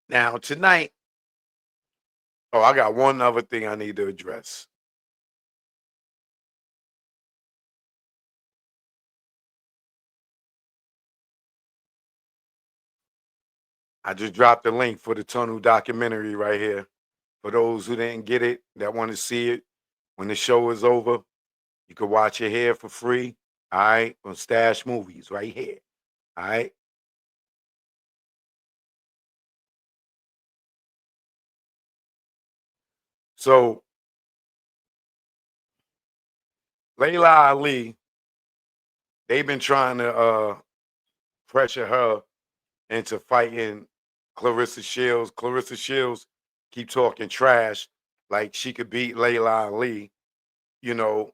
Now tonight, oh, I got one other thing I need to address. I just dropped the link for the Tunnel documentary right here. For those who didn't get it, that want to see it, when the show is over, you can watch it here for free. All right, on Stash Movies right here. All right. So Layla Ali, they've been trying to pressure her into fighting Clarissa Shields. Clarissa Shields keep talking trash like she could beat Layla Ali, you know,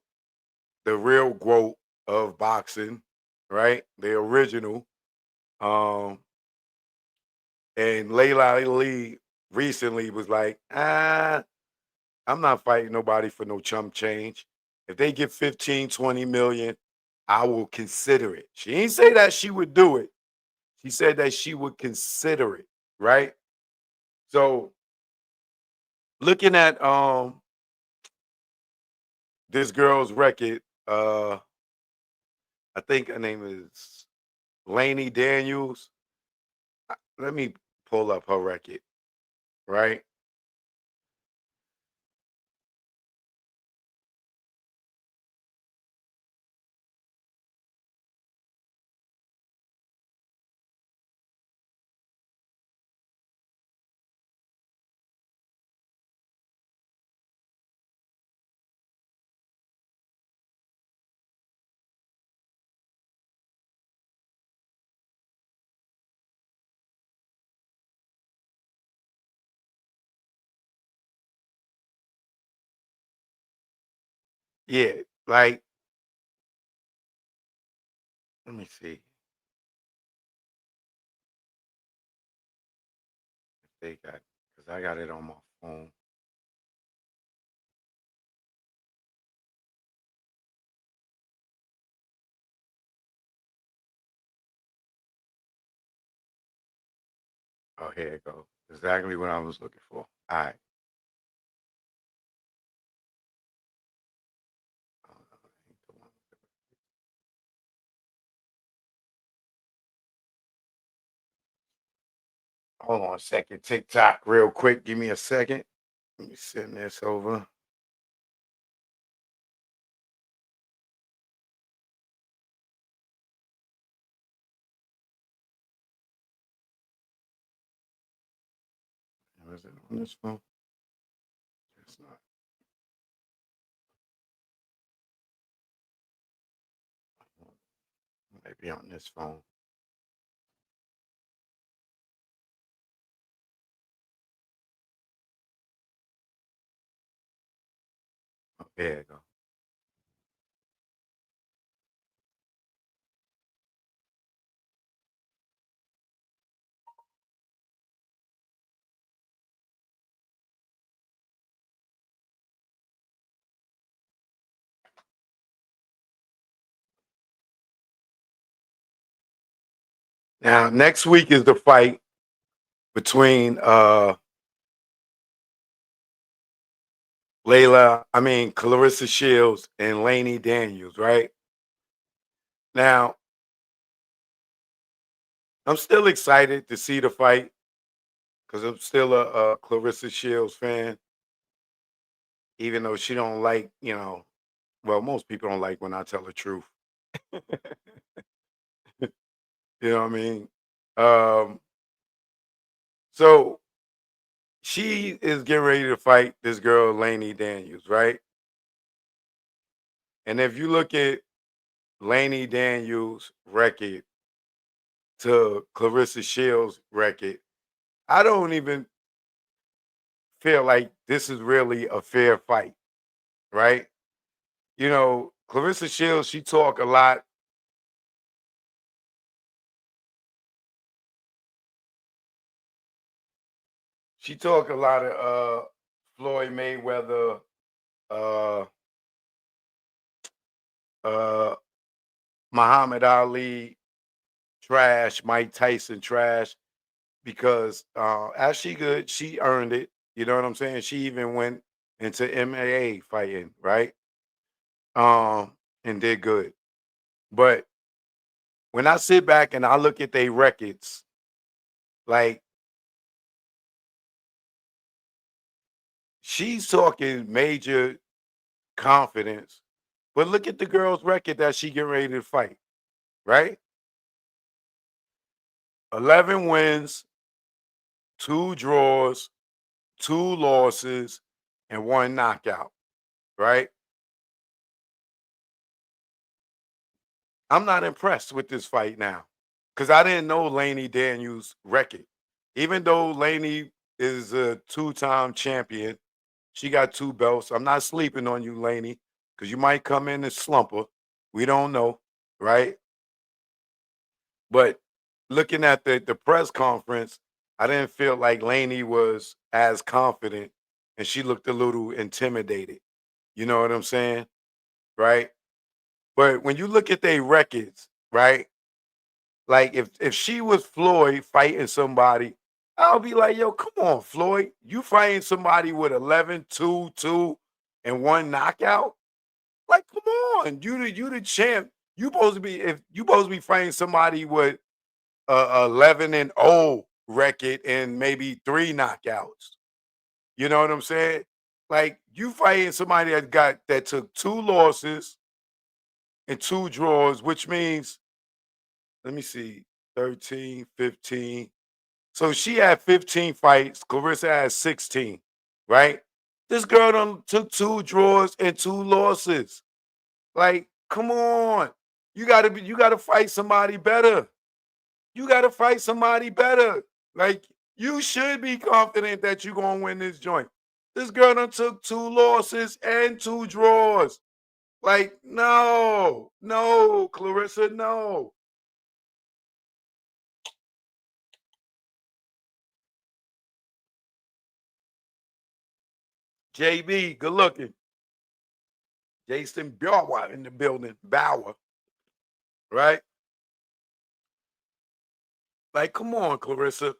the real GWOAT of boxing, right? The original. Um, and Layla Ali recently was like, I'm not fighting nobody for no chump change. If they get 15, 20 million, I will consider it. She ain't say that she would do it. She said that she would consider it, right? So looking at this girl's record, I think her name is Laney Daniels. Let me pull up her record, right? Yeah, like let me see if they got because I got it on my phone. Oh, here it goes. Exactly what I was looking for. All right. Hold on a second. TikTok, real quick. Give me a second. Let me send this over. Is it on this phone? It's not. Maybe on this phone. Oh, there you go. Now, next week is the fight between Clarissa Shields and Laney Daniels, right? Now, I'm still excited to see the fight because I'm still a Clarissa Shields fan, even though she don't like, well, most people don't like when I tell the truth. You know what I mean? Um, so she is getting ready to fight this girl, Laney Daniels, right? And if you look at Laney Daniels' record to Clarissa Shields' record, I don't even feel like this is really a fair fight, right? Clarissa Shields, she talk a lot. She talk a lot of Floyd Mayweather, uh, uh, Muhammad Ali trash, Mike Tyson trash. because as she good, she earned it. You know what I'm saying? She even went into MMA fighting, right? And did good. But when I sit back and I look at their records, like she's talking major confidence. But look at the girl's record that she getting ready to fight, right? 11 wins, two draws, two losses, and one knockout, right? I'm not impressed with this fight now because I didn't know Laney Daniels' record. Even though Laney is a two-time champion, she got two belts. I'm not sleeping on you, Laney, because you might come in and slumper. We don't know, right? But looking at the press conference, I didn't feel like Laney was as confident, and she looked a little intimidated. You know what I'm saying? Right? But when you look at their records, right? Like if she was Floyd fighting somebody, I'll be like, yo, come on, Floyd. You fighting somebody with 11, 2, 2, and one knockout? Like, come on. You the champ. You supposed to be if you supposed to be fighting somebody with 11 and 0 record and maybe three knockouts. You know what I'm saying? Like you fighting somebody that took two losses and two draws, which means let me see, 13, 15. So she had 15 fights. Clarissa had 16, right? This girl done took two draws and two losses. Like, come on. You gotta fight somebody better. You gotta fight somebody better. Like, you should be confident that you're gonna win this joint. This girl done took two losses and two draws. Like, no, no, Clarissa, no. JB, good looking. Jason Bauer in the building. Bauer, right? Like, come on, Clarissa.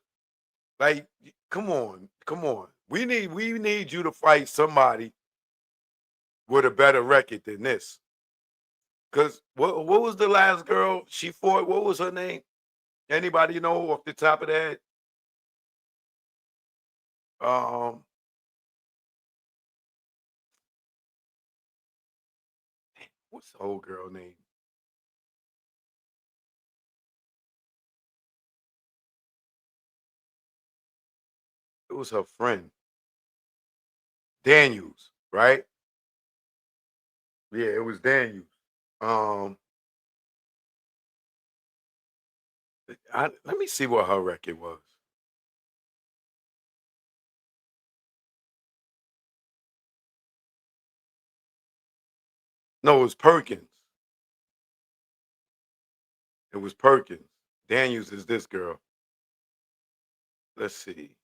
Like, come on, come on. We need you to fight somebody with a better record than this. Cause what was the last girl she fought? What was her name? Anybody know off the top of that? Um, what's the old girl name? It was her friend, Daniels, right? Yeah, it was Daniels. Um, let me see what her record was. No, it was Perkins. It was Perkins. Daniels is this girl. Let's see.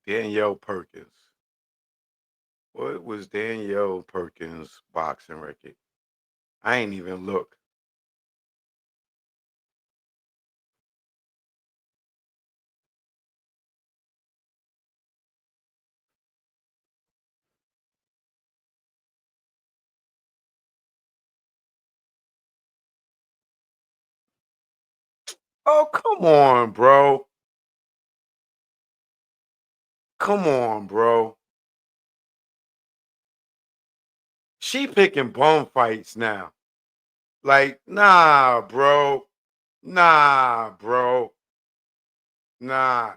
Danielle Perkins. What was Danielle Perkins' boxing record? I ain't even look. Oh, come on, bro. Come on, bro. She picking bum fights now. Like, nah, bro. Nah, bro. Nah.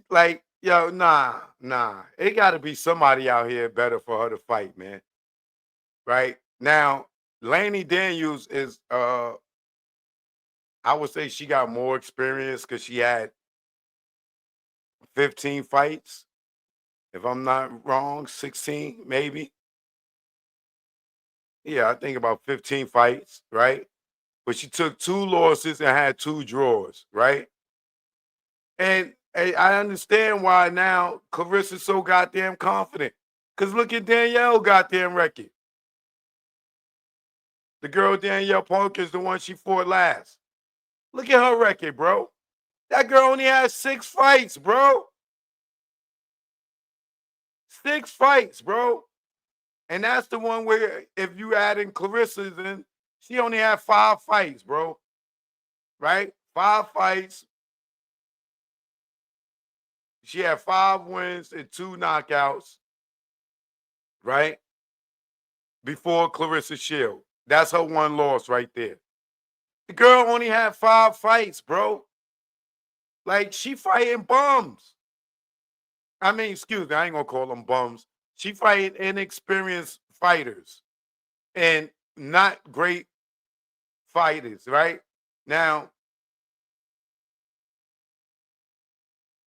Like, yo, nah, nah. It gotta be somebody out here better for her to fight, man. Right? Now, Laney Daniels is I would say she got more experience because she had 15 fights, if I'm not wrong, 16 maybe. Yeah, I think about 15 fights, right? but she took 2 losses and had 2 draws, right? And I understand why now Clarissa's so goddamn confident. Cause look at Danielle goddamn record. The girl Danielle Parker is the one she fought last. Look at her record, bro. That girl only has 6 fights, bro. 6 fights, bro. And that's the one where if you add in Clarissa's in, she only had 5 fights, bro. Right? 5 fights. She had 5 wins and 2 knockouts, right? Before Clarissa Shield. That's her one loss right there. The girl only had 5 fights, bro. Like, she fighting bums. I mean, excuse me, I ain't gonna call them bums. She fighting inexperienced fighters and not great fighters, right? Now,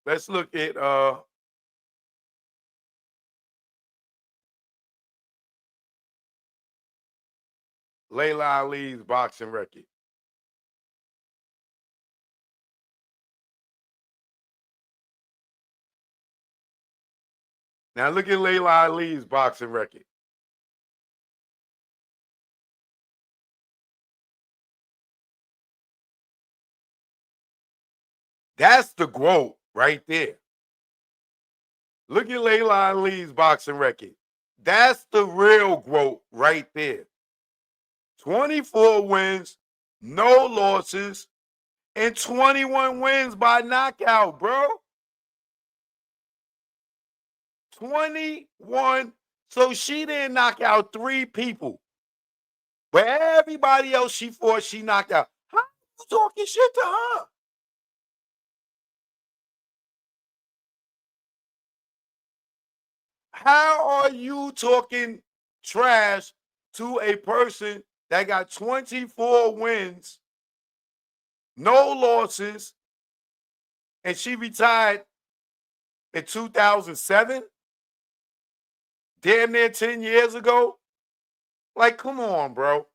let's look at Laila Ali's boxing record. Now look at Laila Ali's boxing record. That's the GWOAT right there. Look at Laila Ali's boxing record. That's the real GWOAT right there. 24 wins, no losses, and 21 wins by knockout, bro. 21. So she didn't knock out 3 people. But everybody else she fought, she knocked out. How you talking shit to her? How are you talking trash to a person that got 24 wins, no losses, and she retired in 2007? Damn near 10 years ago? Like, come on, bro.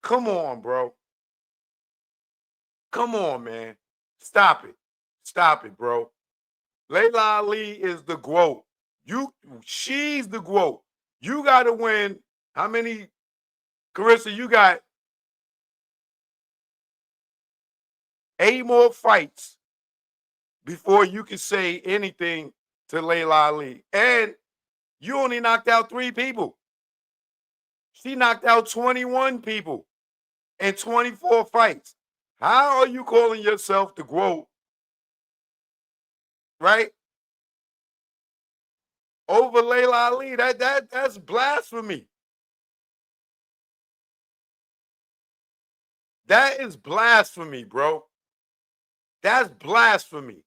Come on, bro. Come on, man. Stop it. Stop it, bro. Laila Ali is the GWOAT. She's the GWOAT. You got to win. How many, Carissa? You got 8 more fights before you can say anything to Laila Ali. And you only knocked out 3 people. She knocked out 21 people in 24 fights. How are you calling yourself the GWOAT, right? Over Laila Ali. That's blasphemy. That is blasphemy, bro. That's blasphemy.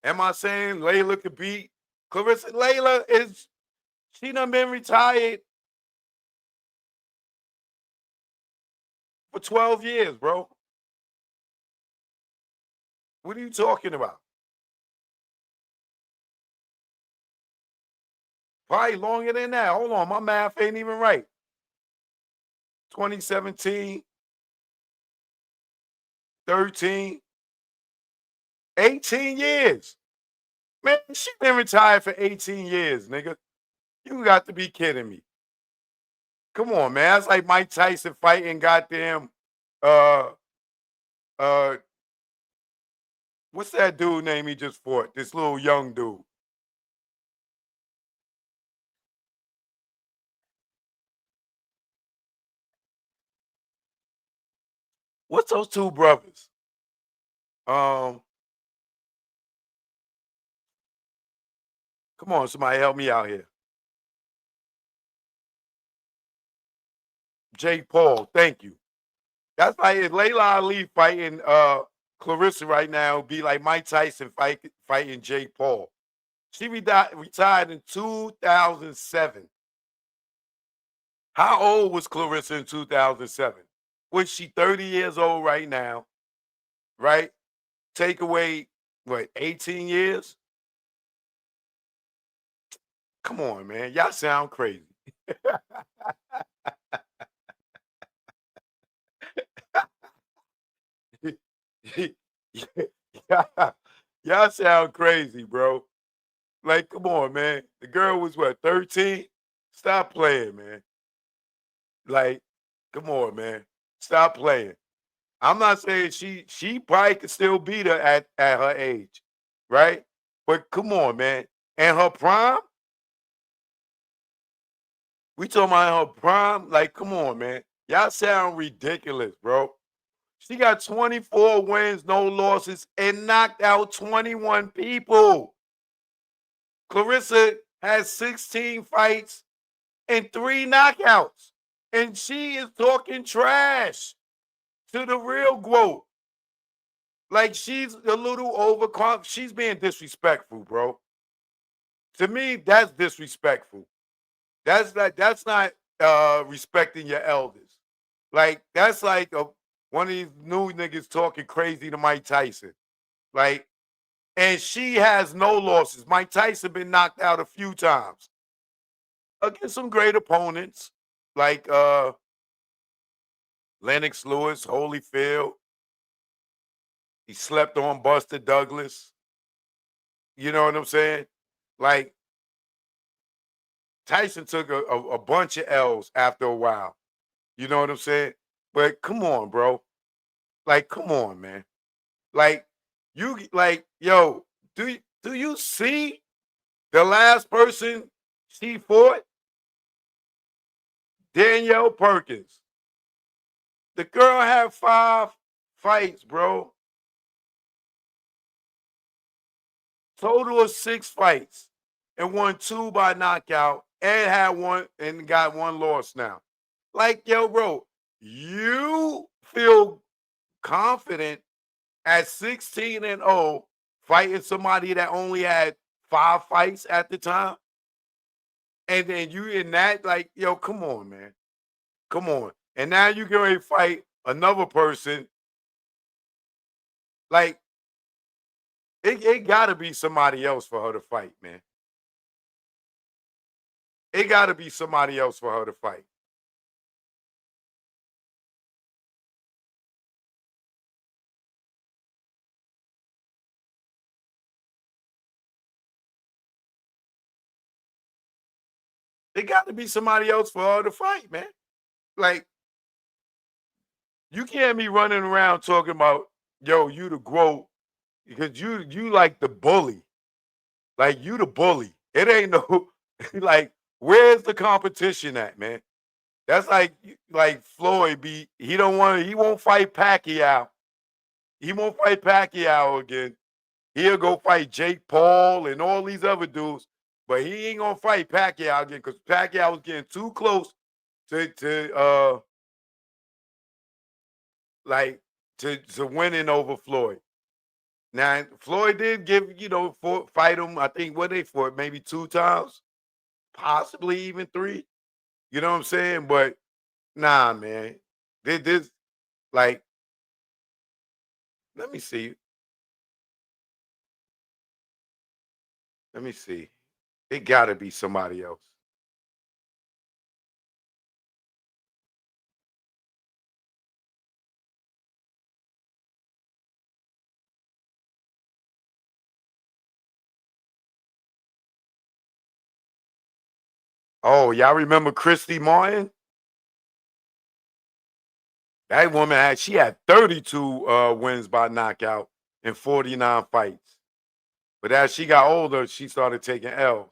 Am I saying Laila could beat Clarissa? Laila is, she done been retired for 12 years, bro. What are you talking about? Probably longer than that. Hold on, my math ain't even right. 2017, 13, 18 years. Man, she been retired for 18 years, nigga. You got to be kidding me. Come on, man. That's like Mike Tyson fighting goddamn uh uh what's that dude name he just fought? This little young dude. What's those 2 brothers? Um, come on, somebody help me out here. Jake Paul, thank you. That's like if Layla Ali fighting Clarissa right now be like Mike Tyson fighting Jake Paul. She retired in 2007. How old was Clarissa in 2007? Was she 30 years old right now? Right? Take away what, 18 years? Come on, man. Y'all sound crazy. Yeah, y'all sound crazy, bro. Like, come on, man. The girl was what, 13? Stop playing, man. Like, come on, man. Stop playing. I'm not saying she probably could still beat her at her age, right? But come on, man. And her prime, we talking about her prime. Like, come on, man. Y'all sound ridiculous, bro. She got 24 wins, no losses, and knocked out 21 people. Clarissa has 16 fights and 3 knockouts. And she is talking trash to the real GWOAT. Like she's a little overconfident. She's being disrespectful, bro. To me, that's disrespectful. That's not respecting your elders. Like that's like one of these new niggas talking crazy to Mike Tyson. Like, and she has no losses. Mike Tyson been knocked out a few times against some great opponents, like Lennox Lewis, Holyfield. He slept on Buster Douglas. You know what I'm saying? Like Tyson took a bunch of L's after a while. You know what I'm saying? But come on, bro. Like, come on, man. Like, yo, do you see the last person she fought? Danielle Perkins. The girl had 5 fights, bro. Total of 6 fights and won 2 by knockout and had one and got 1 loss now. Like, yo, bro, you feel confident at 16-0 fighting somebody that only had 5 fights at the time. And then you in that, like, yo, come on, man. Come on. And now you can ready to fight another person. Like, it gotta be somebody else for her to fight, man. It gotta be somebody else for her to fight. It got to be somebody else for her to fight, man. Like, you can't be running around talking about, yo, you the GWOAT because you like the bully. Like you the bully. It ain't no like where's the competition at, man? That's like Floyd he don't want he won't fight Pacquiao. He won't fight Pacquiao again. He'll go fight Jake Paul and all these other dudes, but he ain't gonna fight Pacquiao again because Pacquiao was getting too close to like to winning over Floyd. Now Floyd did give fight him. I think what they fought maybe 2 times, possibly even 3. You know what I'm saying? But nah, man. This like let me see. Let me see. It got to be somebody else. Oh, y'all remember Christy Martin? That woman she had 32 wins by knockout in 49 fights. But as she got older, she started taking L's.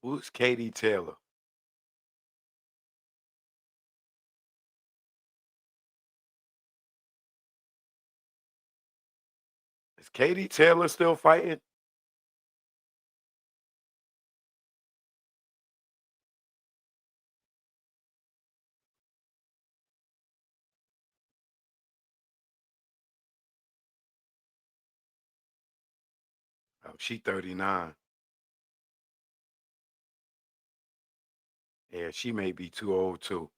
Who's Katie Taylor? Is Katie Taylor still fighting? She 39. Yeah, she may be too old too.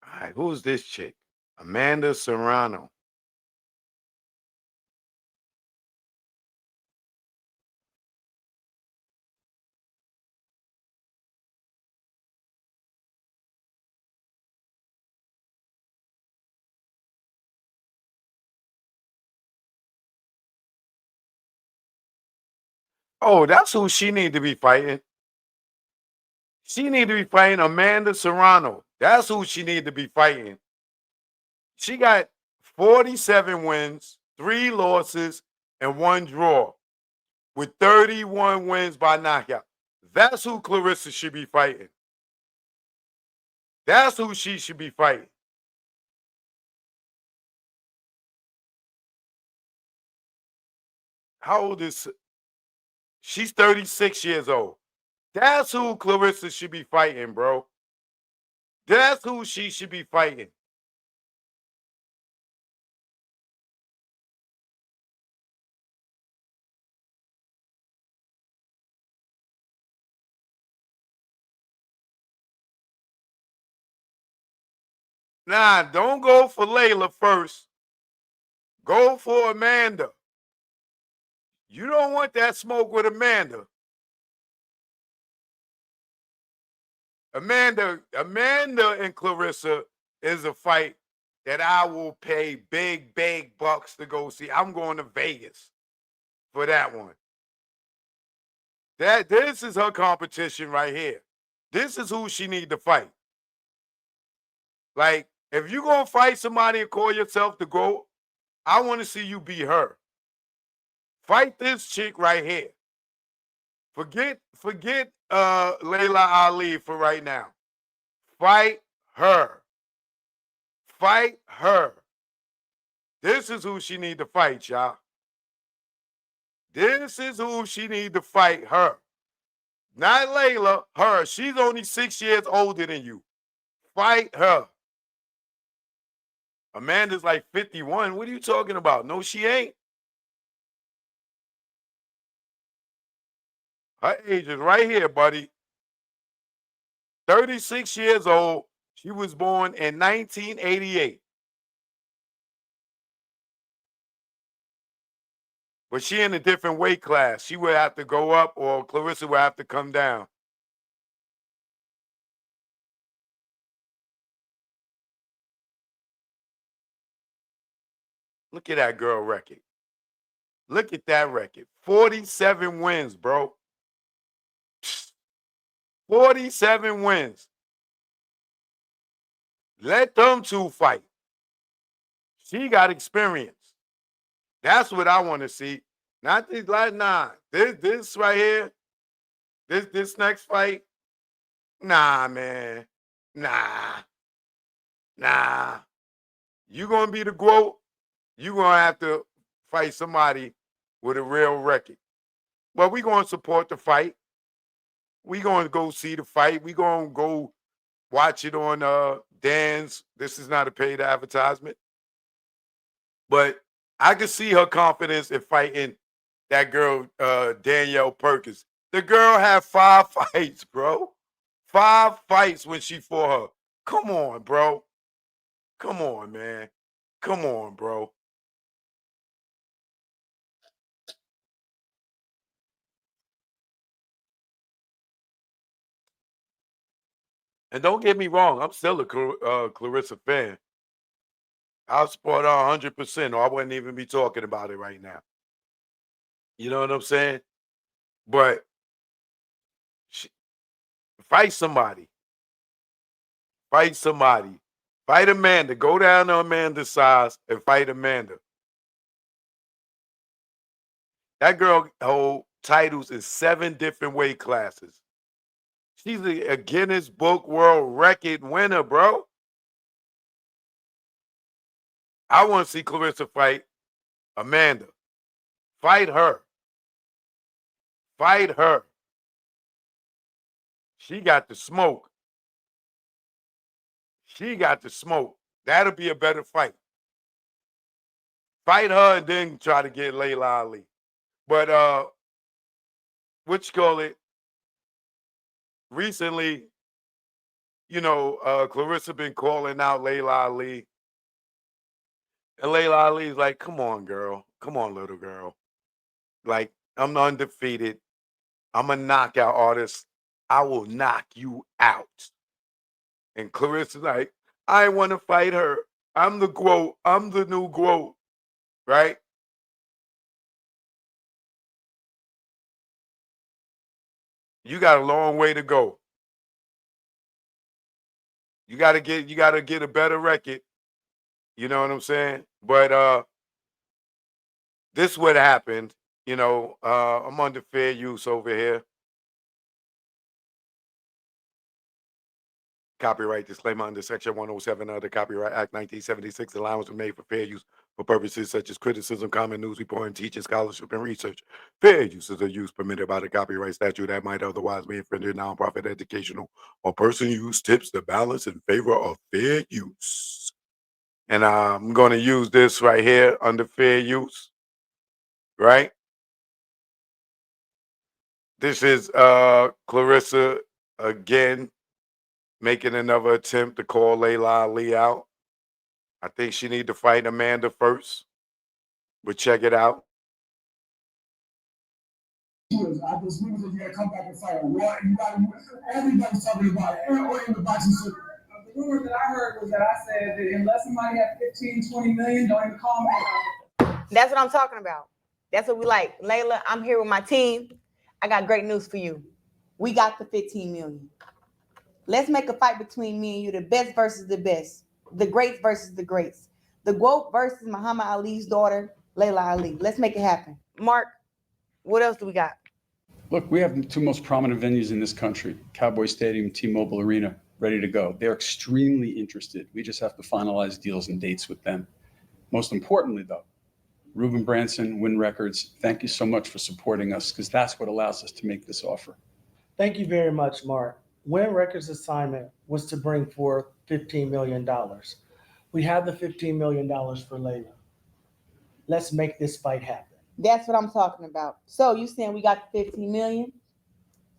All right, who's this chick? Amanda Serrano. Oh, that's who she need to be fighting. She need to be fighting Amanda Serrano. That's who she need to be fighting. She got 47 wins, 3 losses, and 1 draw with 31 wins by knockout. That's who Clarissa should be fighting. That's who she should be fighting. How old is she's 36 years old. That's who Clarissa should be fighting, bro. That's who she should be fighting. Nah, don't go for Leila first. Go for Amanda. You don't want that smoke with Amanda. Amanda and Clarissa is a fight that I will pay big bucks to go see. I'm going to Vegas for that one. This is her competition right here. This is who she need to fight. Like, if you're gonna fight somebody and call yourself the GOAT, I want to see you beat her. Fight this chick right here. Forget Laila Ali for right now. Fight her. Fight her. This is who she need to fight, y'all. This is who she need to fight, her. Not Layla, her. She's only 6 years older than you. Fight her. Amanda's like 51. What are you talking about? No, she ain't. Her age is right here, buddy. 36 years old. She was born in 1988. But she in a different weight class. She would have to go up or Clarissa would have to come down. Look at that girl record. Look at that record. 47 wins, bro. 47 wins. Let them two fight. She got experience. That's what I want to see. Not this like nah. This right here, this next fight. Nah, man. Nah. Nah. You gonna be the GWOAT, you gonna have to fight somebody with a real record. Well, we gonna support the fight. We gonna go see the fight. We gonna go watch it on Dan's. This is not a paid advertisement. But I can see her confidence in fighting that girl, Danielle Perkins. The girl had 5 fights, bro. 5 fights when she fought her. Come on, bro. Come on, man. Come on, bro. And don't get me wrong, I'm still a Clarissa fan. I'll support her 100%, or I wouldn't even be talking about it right now. You know what I'm saying? But she, fight somebody. Fight somebody. Fight Amanda. Go down to Amanda's size and fight Amanda. That girl hold titles in 7 different weight classes. She's a Guinness Book World Record winner, bro. I want to see Clarissa fight Amanda. Fight her. Fight her. She got the smoke. She got the smoke. That'll be a better fight. Fight her and then try to get Laila Ali. But what you call it? Recently, Clarissa been calling out Laila Ali. And Laila Ali's like, come on, girl. Come on, little girl. Like, I'm undefeated. I'm a knockout artist. I will knock you out. And Clarissa's like, I want to fight her. I'm the GWOAT. I'm the new GWOAT. Right? You got a long way to go. You gotta get a better record. You know what I'm saying? But this what happened. I'm under fair use over here. Copyright disclaimer under Section 107 of the Copyright Act 1976. Allowance was made for fair use for purposes such as criticism, comment, news reporting, teaching, scholarship, and research. Fair use is a use permitted by the copyright statute that might otherwise be infringed. Nonprofit, educational, or person use tips the balance in favor of fair use. And I'm going to use this right here under fair use, right? This is Clarissa again making another attempt to call Laila Ali out. I think she need to fight Amanda first. But check it out. I just knew that you gotta come back and fight a war. Everybody's talking about it. Or in the boxing circuit. The rumor that I heard was that I said that unless somebody had 15, 20 million, don't even call me about it. That's what I'm talking about. That's what we like. Leila, I'm here with my team. I got great news for you. We got the 15 million. Let's make a fight between me and you, the best versus the best, the greats versus the greats, the GWOAT versus Muhammad Ali's daughter, Laila Ali. Let's make it happen. Mark, what else do we got? Look, we have the two most prominent venues in this country, Cowboy Stadium, T-Mobile Arena, ready to go. They're extremely interested. We just have to finalize deals and dates with them. Most importantly, though, Ruben Branson, Win Records, thank you so much for supporting us, because that's what allows us to make this offer. Thank you very much, Mark. Win Records' assignment was to bring forth $15 million. We have the $15 million for Leila. Let's make this fight happen. That's what I'm talking about. So you saying we got the 15 million,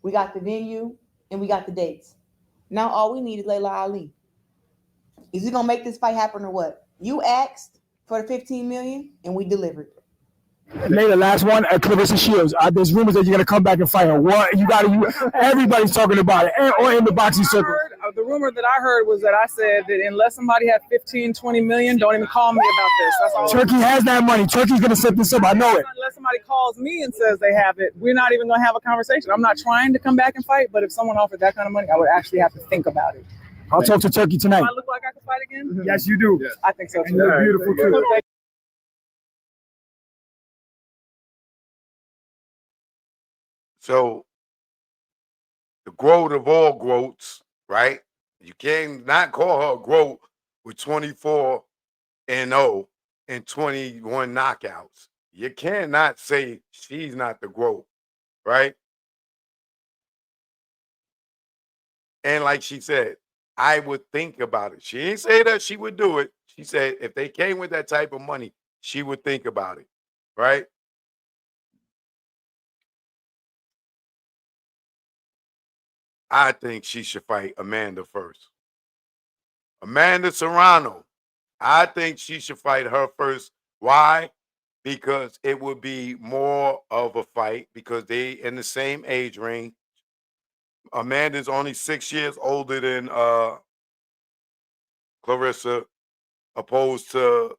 we got the venue, and we got the dates. Now all we need is Laila Ali. Is he gonna make this fight happen or what? You asked for the 15 million and we delivered. Laila, last one at Clarissa Shields. There's rumors that you're gonna come back and fight her. What everybody's talking about it, or in the boxing circuit. The rumor that I heard was that I said that unless somebody had 15, 20 million, don't even call me about this. That's all. Turkey has that money. Turkey's gonna set this up. I know it. Unless somebody calls me and says they have it, we're not even gonna have a conversation. I'm not trying to come back and fight, but if someone offered that kind of money, I would actually have to think about it. I'll talk to Turkey tonight. Do I look like I can fight again? Yes, you do. Yes. I think so too. And you're beautiful too. So the GWOAT of all GWOATs, right? You can't not call her a GWOAT with 24-0 and 21 knockouts. You cannot say she's not the GWOAT, right? And like she said, I would think about it. She didn't say that she would do it. She said if they came with that type of money, she would think about it, right? I think she should fight Amanda first. Amanda Serrano. I think she should fight her first. Why? Because it would be more of a fight because they in the same age range. Amanda's only 6 years older than Clarissa, opposed to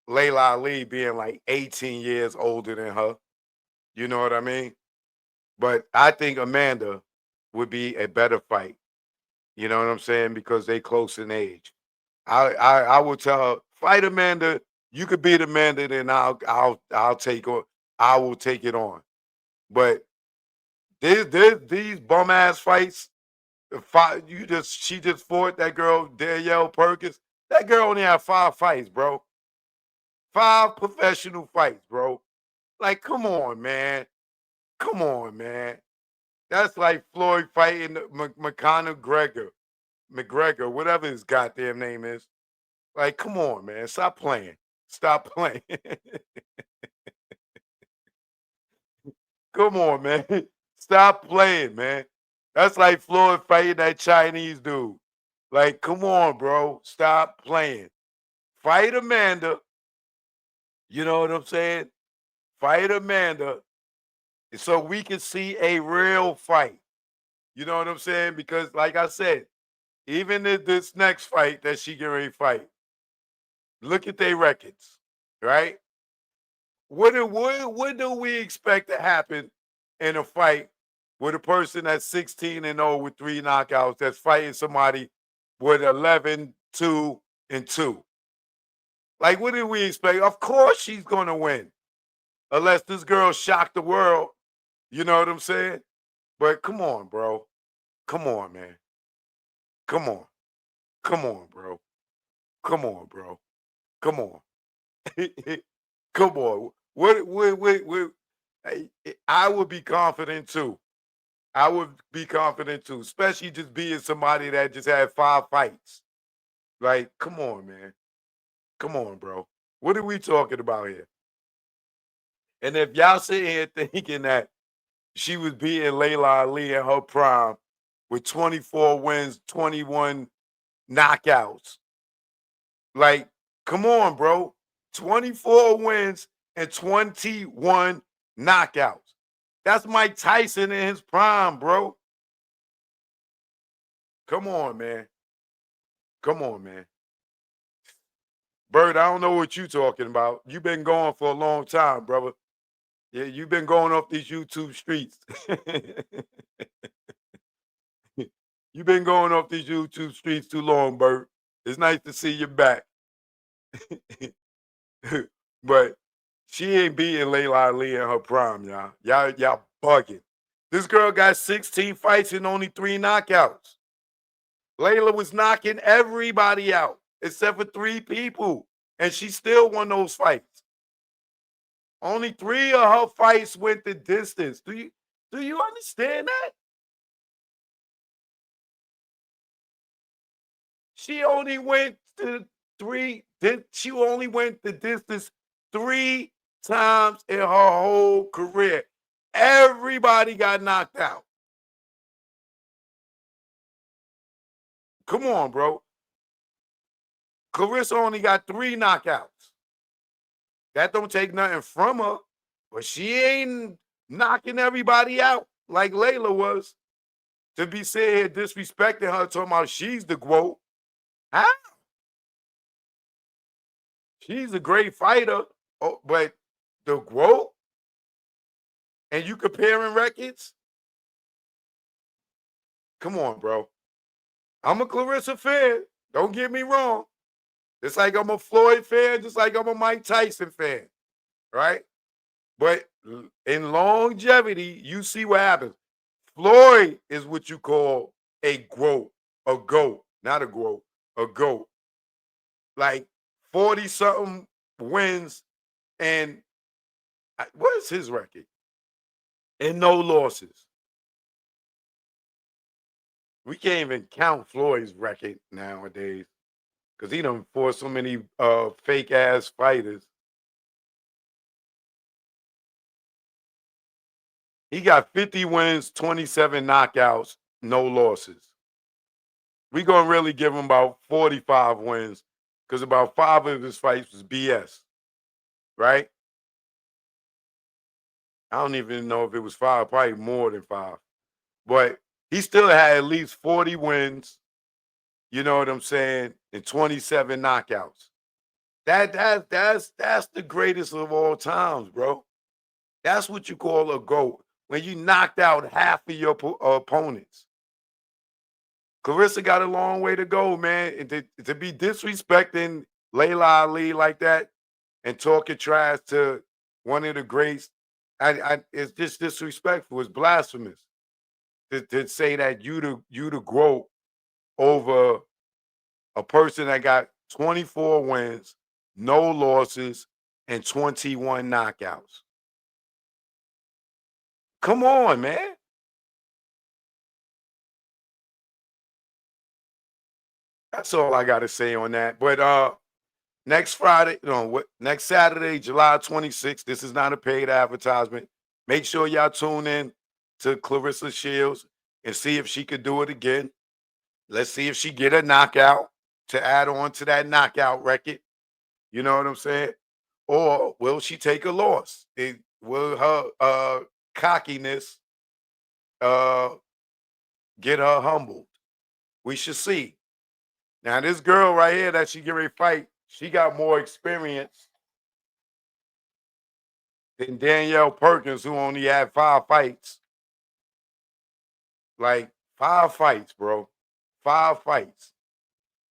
Laila Ali being like 18 years older than her. You know what I mean? But I think Amanda would be a better fight. You know what I'm saying? Because they close in age. I would tell her, fight Amanda. You could beat Amanda, then I'll take on. I will take it on. But these bum ass fights. She just fought that girl Danielle Perkins. That girl only had 5 fights, bro. 5 professional fights, bro. Like, come on, man. Come on, man. That's like Floyd fighting McGregor, whatever his goddamn name is. Like, come on, man. Stop playing. Stop playing. Come on, man. Stop playing, man. That's like Floyd fighting that Chinese dude. Like, come on, bro. Stop playing. Fight Amanda. You know what I'm saying? Fight Amanda so we can see a real fight. You know what I'm saying? Because, like I said, even in this next fight that she getting ready to fight, look at their records, right? What do we expect to happen in a fight with a person that's 16-0 with 3 knockouts that's fighting somebody with 11-2-2? Like, what do we expect? Of course she's gonna win, unless this girl shocked the world. You know what I'm saying? But come on, bro. Come on, man. Come on. Come on, bro. Come on, bro. Come on. Come on. What I would be confident too. I would be confident too, especially just being somebody that just had 5 fights. Like, come on, man. Come on, bro. What are we talking about here? And if y'all sitting here thinking that she was beating Laila Ali in her prime with 24 wins, 21 knockouts, like, come on, bro. 24 wins and 21 knockouts. That's Mike Tyson in his prime, bro. Come on, man. Come on, man. Bert, I don't know what you're talking about. You've been going for a long time, brother. Yeah, you've been going off these YouTube streets. You've been going off these YouTube streets too long, Bert. It's nice to see you back. But she ain't beating Laila Ali in her prime, y'all. Y'all bugging. This girl got 16 fights and only 3 knockouts. Laila was knocking everybody out except for 3 people, and she still won those fights. Only 3 of her fights went the distance. Do you understand that? She only went to 3. She only went the distance 3 times in her whole career. Everybody got knocked out. Come on, bro. Clarissa only got 3 knockouts. That don't take nothing from her, but she ain't knocking everybody out like Laila was. To be sitting here disrespecting her, talking about she's the GWOAT. How? She's a great fighter, but the GWOAT? And you comparing records? Come on, bro. I'm a Clarissa fan. Don't get me wrong. Just like I'm a Floyd fan, just like I'm a Mike Tyson fan, right? But in longevity, you see what happens. Floyd is what you call a GWOAT, a GOAT, not a GWOAT, a GOAT. Like 40-something wins and what is his record? And no losses. We can't even count Floyd's record nowadays because he done fought so many fake ass fighters. He got 50 wins, 27 knockouts, no losses. We're gonna really give him about 45 wins because about 5 of his fights was BS, right? I don't even know if it was 5, probably more than 5. But he still had at least 40 wins, you know what I'm saying, and 27 knockouts. That's the greatest of all times, bro. That's what you call a GOAT when you knocked out half of your opponents. Clarissa got a long way to go, man. And to be disrespecting Laila Ali like that and talking trash to one of the greats, it's just disrespectful. It's blasphemous to say that you the GWOAT over a person that got 24 wins, no losses, and 21 knockouts. Come on, man. That's all I got to say on that. But next Friday, next Saturday, July 26th. This is not a paid advertisement. Make sure y'all tune in to Clarissa Shields and see if she could do it again. Let's see if she get a knockout to add on to that knockout record. You know what I'm saying? Or will she take a loss? Will her cockiness uh, get her humbled? We should see. Now, this girl right here that she get ready to fight, she got more experience than Danielle Perkins, who only had 5 fights. Like 5 fights, bro. 5 fights.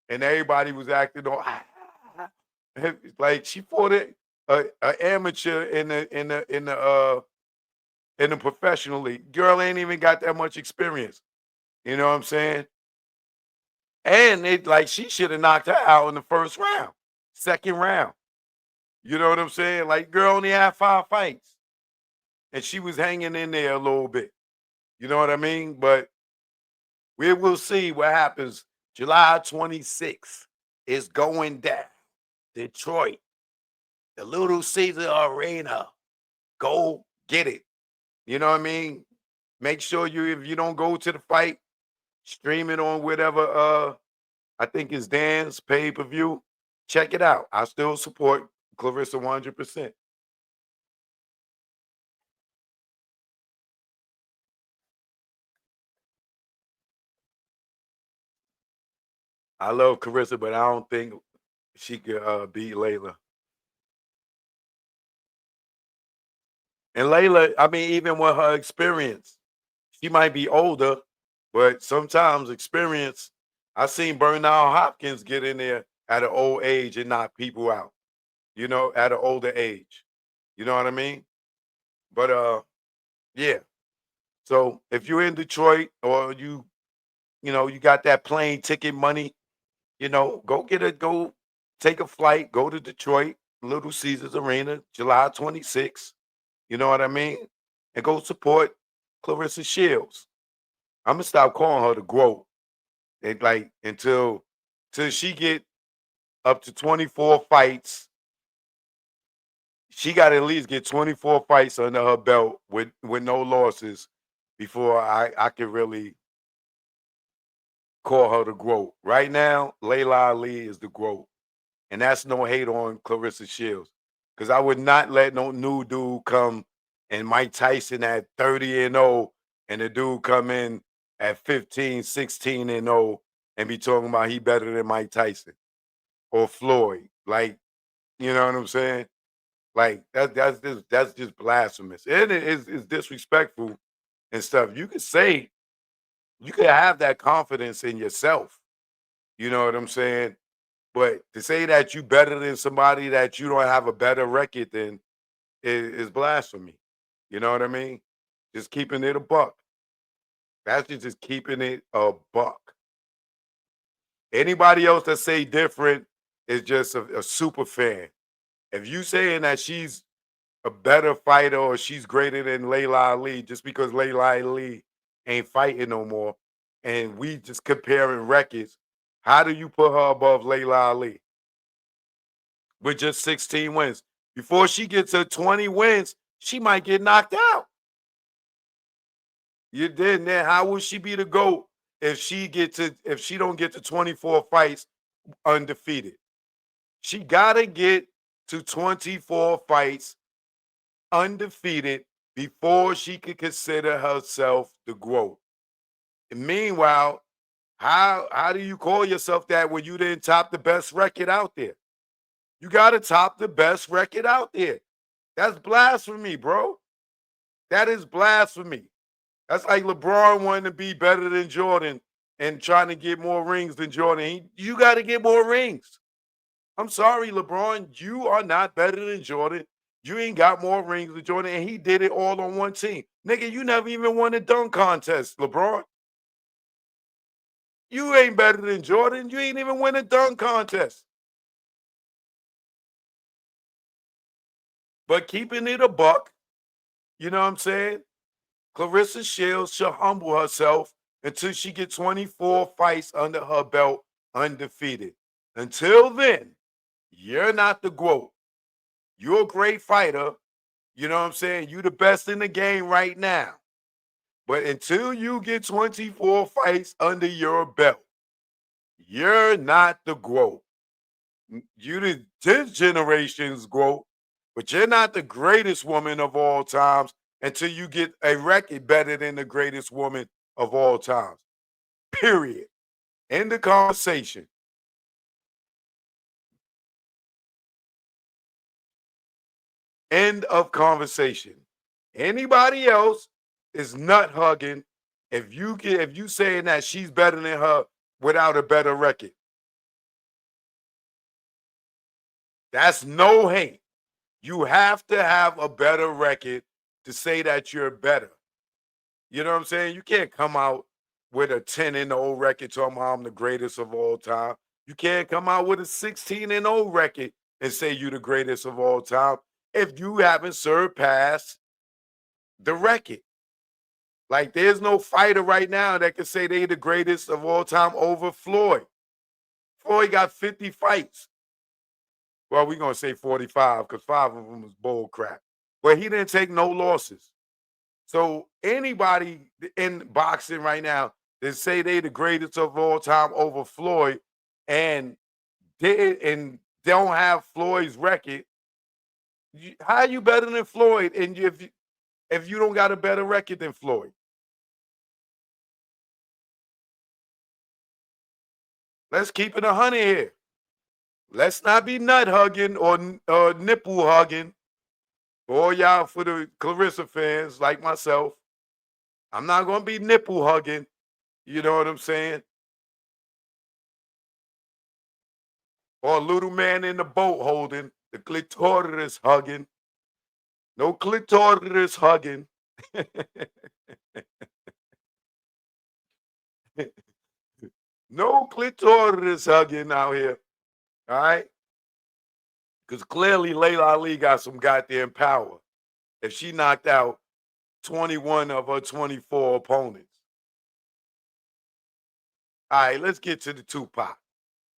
And everybody was acting on like she fought a amateur in the professional league. Girl ain't even got that much experience. You know what I'm saying? And it like she should have knocked her out in the first round, second round. You know what I'm saying? Like girl only had 5 fights. And she was hanging in there a little bit. You know what I mean? But we will see what happens. July 26th is going down. Detroit, the Little Caesar Arena. Go get it. You know what I mean? Make sure if you don't go to the fight, stream it on whatever I think is Dan's pay-per-view. Check it out. I still support Clarissa 100%. I love Clarissa, but I don't think she could beat Leila. And Leila, I mean, even with her experience, she might be older, but sometimes experience. I seen Bernal Hopkins get in there at an old age and knock people out. At an older age. You know what I mean? But yeah. So if you're in Detroit or you got that plane ticket money, go take a flight, go to Detroit, Little Caesars Arena, July 26th. You know what I mean? And go support Clarissa Shields. I'm gonna stop calling her the GWOAT. And like till she get up to 24 fights, she got to at least get 24 fights under her belt with no losses before I could really call her the GWOAT. Right now, Laila Ali is the GWOAT. And that's no hate on Clarissa Shields. Because I would not let no new dude come and Mike Tyson at 30-0 and the dude come in at 15, 16-0 and be talking about he better than Mike Tyson or Floyd. Like, you know what I'm saying? Like that's just blasphemous. And it's disrespectful and stuff. You could have that confidence in yourself. You know what I'm saying? But to say that you better than somebody that you don't have a better record than is blasphemy. You know what I mean? Just keeping it a buck. That's just keeping it a buck. Anybody else that say different is just a super fan. If you saying that she's a better fighter or she's greater than Laila Ali just because Laila Ali ain't fighting no more, and we just comparing records, how do you put her above Laila Ali with just 16 wins? Before she gets her 20 wins, she might get knocked out. You did. Then how will she be the GOAT if she don't get to 24 fights undefeated? She gotta get to 24 fights undefeated before she could consider herself the GWOAT. And meanwhile, how do you call yourself that when you didn't top the best record out there? You got to top the best record out there. That's blasphemy, bro. That is blasphemy. That's like LeBron wanting to be better than Jordan and trying to get more rings than Jordan. You got to get more rings. I'm sorry, LeBron. You are not better than Jordan. You ain't got more rings than Jordan, and he did it all on one team. Nigga, you never even won a dunk contest, LeBron. You ain't better than Jordan. You ain't even win a dunk contest. But keeping it a buck, you know what I'm saying? Clarissa Shields should humble herself until she gets 24 fights under her belt undefeated. Until then, you're not the GWOAT. You're a great fighter. You know what I'm saying? You're the best in the game right now. But until you get 24 fights under your belt, you're not the GWOAT. You this generation's GWOAT, but you're not the greatest woman of all times until you get a record better than the greatest woman of all times. Period. End the conversation. End of conversation. Anybody else is nut hugging if you saying that she's better than her without a better record. That's no hate. You have to have a better record to say that you're better. You know what I'm saying? You can't come out with a 10-0 record talking about I'm the greatest of all time. You can't come out with a 16-0 record and say you're the greatest of all time if you haven't surpassed the record. Like, there's no fighter right now that can say they the greatest of all time over Floyd. Floyd got 50 fights. Well, we're going to say 45 because 5 of them was bull crap. But he didn't take no losses. So anybody in boxing right now that say they the greatest of all time over Floyd and don't have Floyd's record, how are you better than Floyd? And if you don't got a better record than Floyd? Let's keep it 100 here. Let's not be nut hugging or nipple hugging. For y'all, for the Clarissa fans like myself, I'm not going to be nipple hugging. You know what I'm saying? Or a little man in the boat holding, the clitoris hugging. No clitoris hugging. No clitoris hugging out here. All right? Because clearly Laila Ali got some goddamn power if she knocked out 21 of her 24 opponents. All right, let's get to the Tupac.